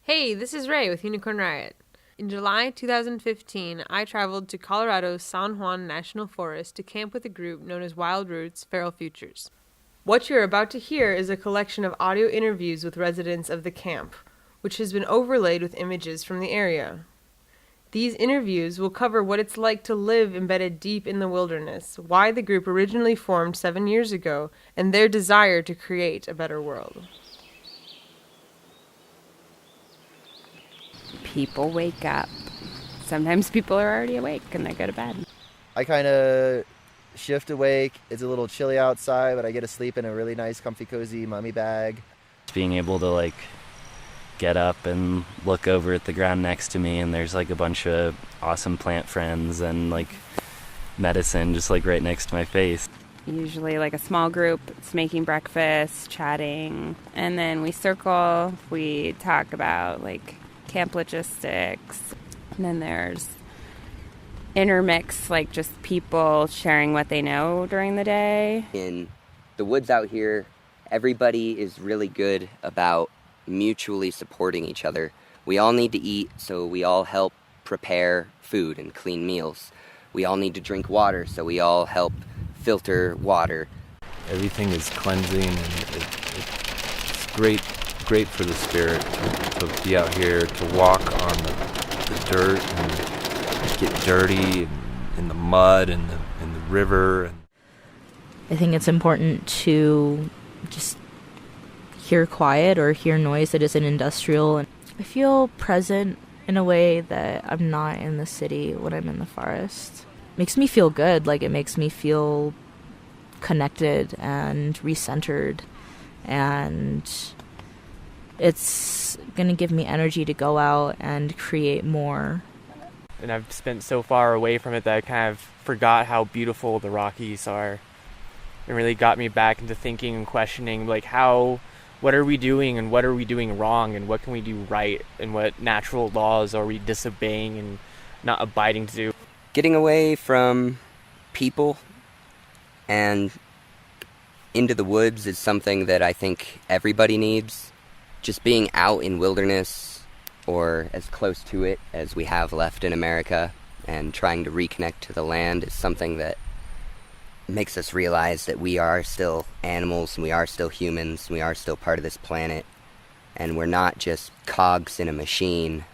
Hey, this is Ray with Unicorn Riot. In July 2015, I traveled to Colorado's San Juan National Forest to camp with a group known as Wild Roots Feral Futures. What you're about to hear is a collection of audio interviews with residents of the camp, which has been overlaid with images from the area. These interviews will cover what it's like to live embedded deep in the wilderness, why the group originally formed 7 years ago, and their desire to create a better world. People wake up. Sometimes people are already awake and they go to bed. I kind of shift awake. It's a little chilly outside, but I get to sleep in a really nice, comfy, cozy mummy bag. Being able to get up and look over at the ground next to me, and there's a bunch of awesome plant friends and medicine just right next to my face. Usually a small group, it's making breakfast, chatting, and then we circle, we talk about camp logistics, and then there's intermix, just people sharing what they know during the day. In the woods out here, everybody is really good about mutually supporting each other. We all need to eat, so we all help prepare food and clean meals. We all need to drink water, so we all help filter water. Everything is cleansing, and it's great for the spirit to be out here, to walk on the dirt and get dirty in the mud and the river. I think it's important to just hear quiet or hear noise that isn't industrial. And I feel present in a way that I'm not in the city when I'm in the forest. It makes me feel good. It makes me feel connected and recentered, and it's going to give me energy to go out and create more. And I've spent so far away from it that I kind of forgot how beautiful the Rockies are. It really got me back into thinking and questioning, what are we doing and what are we doing wrong and what can we do right and what natural laws are we disobeying and not abiding to. Getting away from people and into the woods is something that I think everybody needs. Just being out in wilderness, or as close to it as we have left in America, and trying to reconnect to the land is something that makes us realize that we are still animals, and we are still humans, and we are still part of this planet, and we're not just cogs in a machine.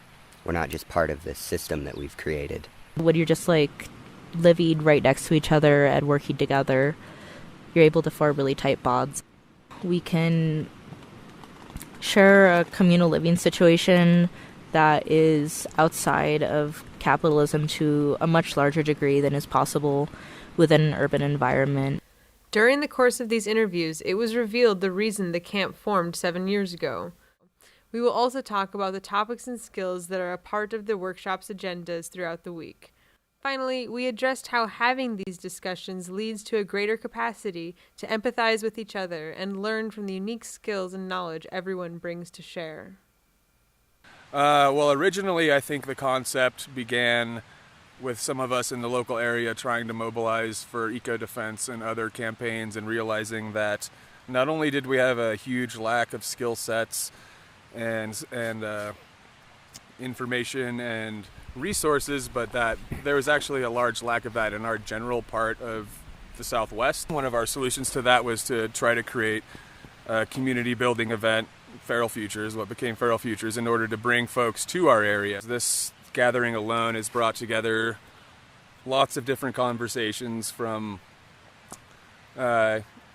We're not just part of this system that we've created. When you're just living right next to each other and working together, you're able to form really tight bonds. We can share a communal living situation that is outside of capitalism to a much larger degree than is possible within an urban environment. During the course of these interviews, it was revealed the reason the camp formed 7 years ago. We will also talk about the topics and skills that are a part of the workshop's agendas throughout the week. Finally, we addressed how having these discussions leads to a greater capacity to empathize with each other and learn from the unique skills and knowledge everyone brings to share. Well, originally I think the concept began with some of us in the local area trying to mobilize for eco-defense and other campaigns, and realizing that not only did we have a huge lack of skill sets and information and resources, but that there was actually a large lack of that in our general part of the Southwest. One of our solutions to that was to try to create a community building event, Feral Futures, what became Feral Futures, in order to bring folks to our area. This gathering alone has brought together lots of different conversations, from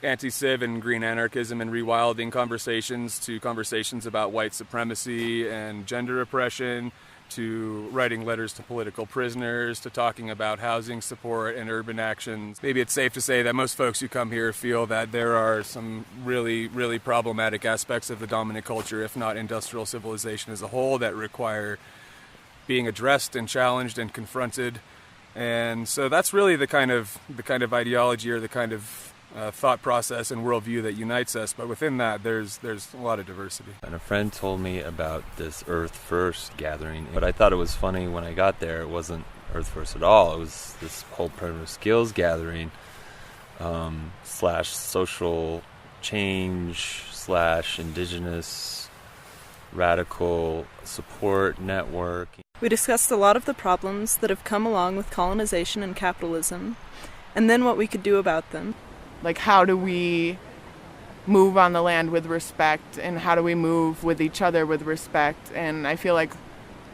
anti-civ and green anarchism and rewilding conversations to conversations about white supremacy and gender oppression, to writing letters to political prisoners, to talking about housing support and urban actions. Maybe it's safe to say that most folks who come here feel that there are some really, really problematic aspects of the dominant culture, if not industrial civilization as a whole, that require being addressed and challenged and confronted. And so that's really the kind of ideology, or the kind of thought process and worldview that unites us, but within that there's a lot of diversity. And a friend told me about this Earth First gathering, but I thought it was funny when I got there. It wasn't Earth First at all. It was this whole primitive skills gathering / social change / indigenous radical support network. We discussed a lot of the problems that have come along with colonization and capitalism, and then what we could do about them. Like, how do we move on the land with respect, and how do we move with each other with respect? And I feel like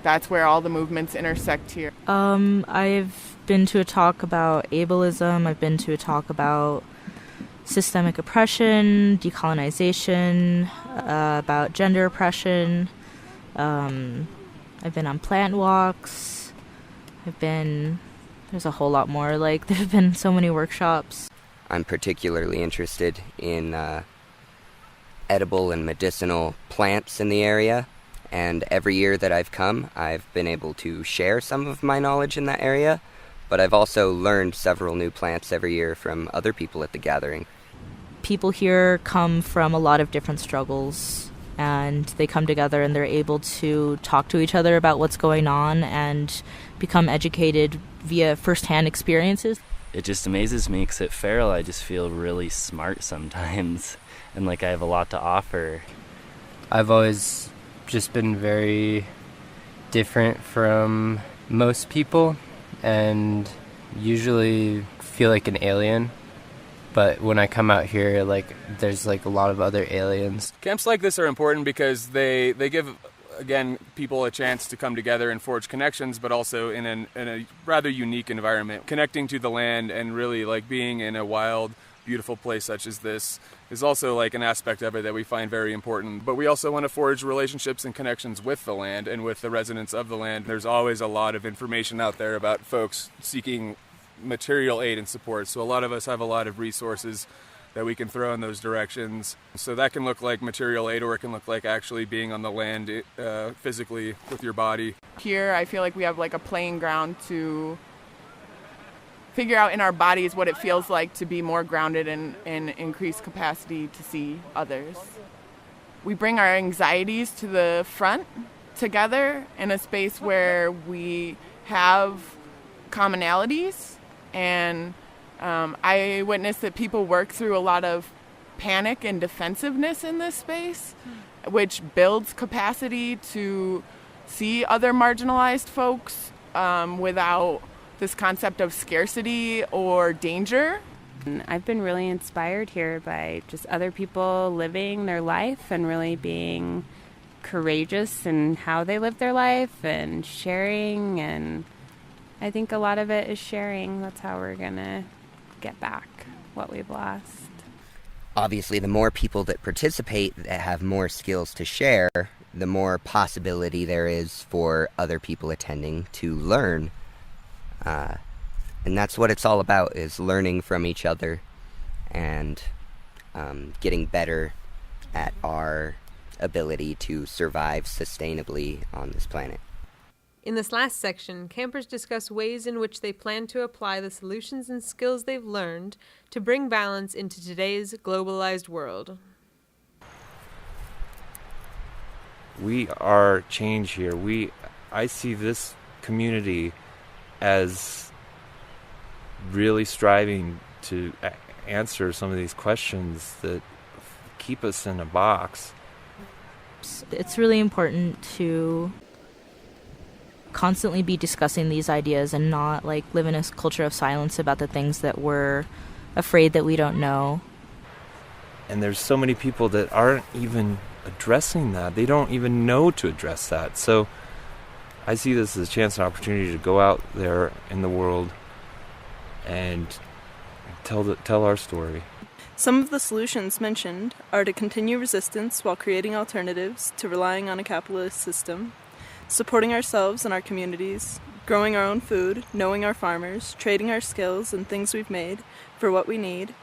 that's where all the movements intersect here. I've been to a talk about ableism. I've been to a talk about systemic oppression, decolonization, about gender oppression. I've been on plant walks. There's a whole lot more. Like, there have been so many workshops. I'm particularly interested in edible and medicinal plants in the area. And every year that I've come, I've been able to share some of my knowledge in that area, but I've also learned several new plants every year from other people at the gathering. People here come from a lot of different struggles, and they come together and they're able to talk to each other about what's going on and become educated via firsthand experiences. It just amazes me because at Farrell I just feel really smart sometimes and like I have a lot to offer. I've always just been very different from most people and usually feel like an alien. But when I come out here, like, there's like a lot of other aliens. Camps like this are important because they give, again, people a chance to come together and forge connections, but also in a rather unique environment. Connecting to the land and really like being in a wild, beautiful place such as this is also like an aspect of it that we find very important. But we also want to forge relationships and connections with the land and with the residents of the land. There's always a lot of information out there about folks seeking material aid and support. So a lot of us have a lot of resources that we can throw in those directions. So that can look like material aid, or it can look like actually being on the land physically with your body. Here, I feel like we have like a playing ground to figure out in our bodies what it feels like to be more grounded and increase capacity to see others. We bring our anxieties to the front together in a space where we have commonalities, and I witnessed that people work through a lot of panic and defensiveness in this space, which builds capacity to see other marginalized folks without this concept of scarcity or danger. I've been really inspired here by just other people living their life and really being courageous in how they live their life and sharing, and I think a lot of it is sharing. That's how we're going to get back what we've lost. Obviously, the more people that participate that have more skills to share, the more possibility there is for other people attending to learn. And that's what it's all about, is learning from each other and getting better at our ability to survive sustainably on this planet. In this last section, campers discuss ways in which they plan to apply the solutions and skills they've learned to bring balance into today's globalized world. We are change here. I see this community as really striving to answer some of these questions that keep us in a box. It's really important to constantly be discussing these ideas and not like live in a culture of silence about the things that we're afraid that we don't know. And there's so many people that aren't even addressing that. They don't even know to address that. So I see this as a chance and opportunity to go out there in the world and tell our story. Some of the solutions mentioned are to continue resistance while creating alternatives to relying on a capitalist system, supporting ourselves and our communities, growing our own food, knowing our farmers, trading our skills and things we've made for what we need,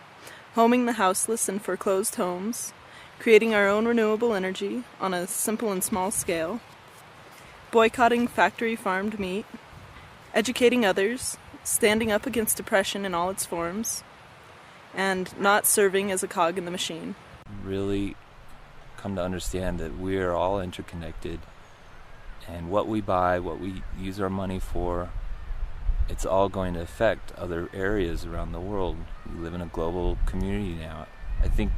homing the houseless and foreclosed homes, creating our own renewable energy on a simple and small scale, boycotting factory-farmed meat, educating others, standing up against oppression in all its forms, and not serving as a cog in the machine. Really come to understand that we are all interconnected, and what we buy, what we use our money for, it's all going to affect other areas around the world. We live in a global community now. I think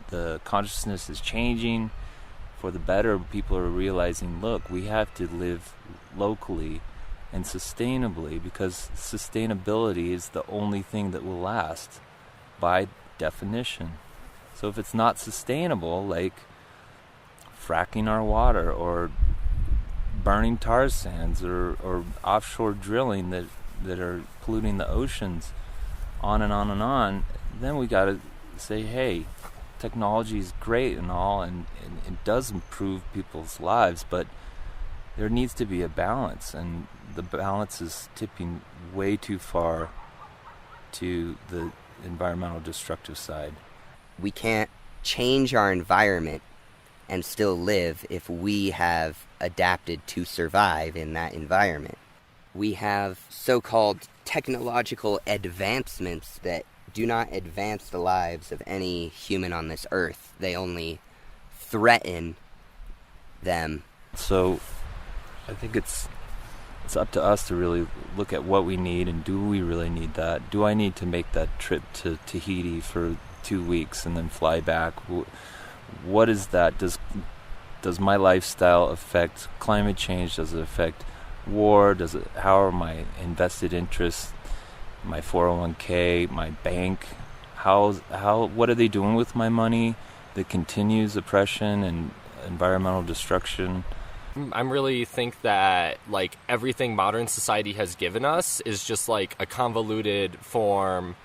the consciousness is changing for the better, people are realizing, look, we have to live locally and sustainably, because sustainability is the only thing that will last by definition. So if it's not sustainable, like fracking our water or burning tar sands or offshore drilling that are polluting the oceans, on and on and on, then we got to say, hey, technology is great and all, and it does improve people's lives, but there needs to be a balance, and the balance is tipping way too far to the environmental destructive side. We can't change our environment and still live if we have adapted to survive in that environment. We have so-called technological advancements that do not advance the lives of any human on this earth. They only threaten them. So I think it's up to us to really look at what we need, and do we really need that? Do I need to make that trip to Tahiti for 2 weeks and then fly back? What is that? Does my lifestyle affect climate change? Does it affect war? How are my invested interests, my 401k, my bank? What are they doing with my money that continues oppression and environmental destruction? I really think that like everything modern society has given us is just like a convoluted form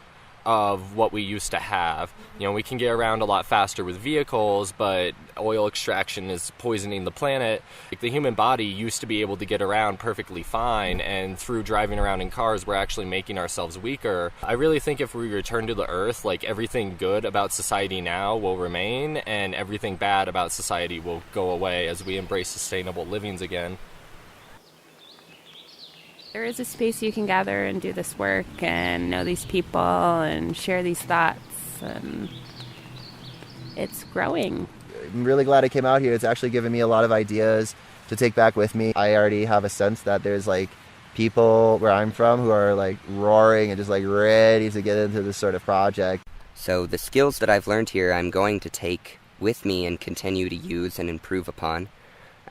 of what we used to have. You know, we can get around a lot faster with vehicles, but oil extraction is poisoning the planet. Like, the human body used to be able to get around perfectly fine, and through driving around in cars, we're actually making ourselves weaker. I really think if we return to the earth, like, everything good about society now will remain, and everything bad about society will go away as we embrace sustainable livings again. There is a space you can gather and do this work and know these people and share these thoughts, and it's growing. I'm really glad I came out here. It's actually given me a lot of ideas to take back with me. I already have a sense that there's like people where I'm from who are like roaring and just like ready to get into this sort of project. So the skills that I've learned here, I'm going to take with me and continue to use and improve upon.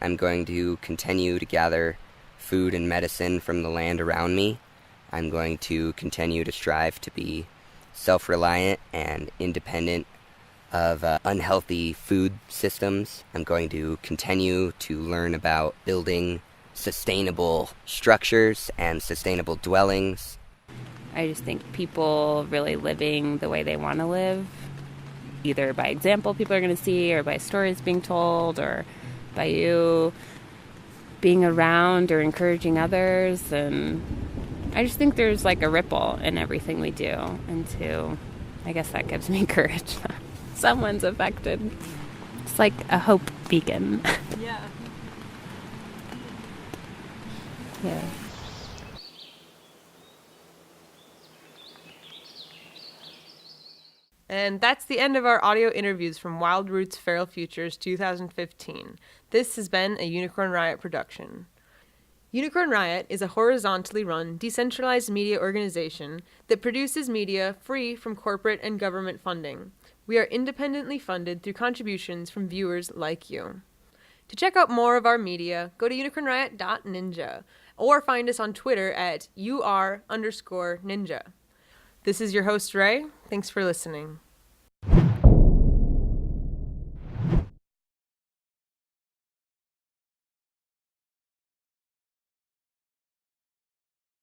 I'm going to continue to gather food and medicine from the land around me. I'm going to continue to strive to be self-reliant and independent of unhealthy food systems. I'm going to continue to learn about building sustainable structures and sustainable dwellings. I just think people really living the way they want to live, either by example people are going to see, or by stories being told, or by you being around or encouraging others. And I just think there's like a ripple in everything we do, and I guess that gives me courage that someone's affected. It's like a hope beacon. Yeah. Yeah. And that's the end of our audio interviews from Wild Roots Feral Futures 2015. This has been a Unicorn Riot production. Unicorn Riot is a horizontally run, decentralized media organization that produces media free from corporate and government funding. We are independently funded through contributions from viewers like you. To check out more of our media, go to unicornriot.ninja or find us on Twitter at @UR_ninja. This is your host, Ray. Thanks for listening.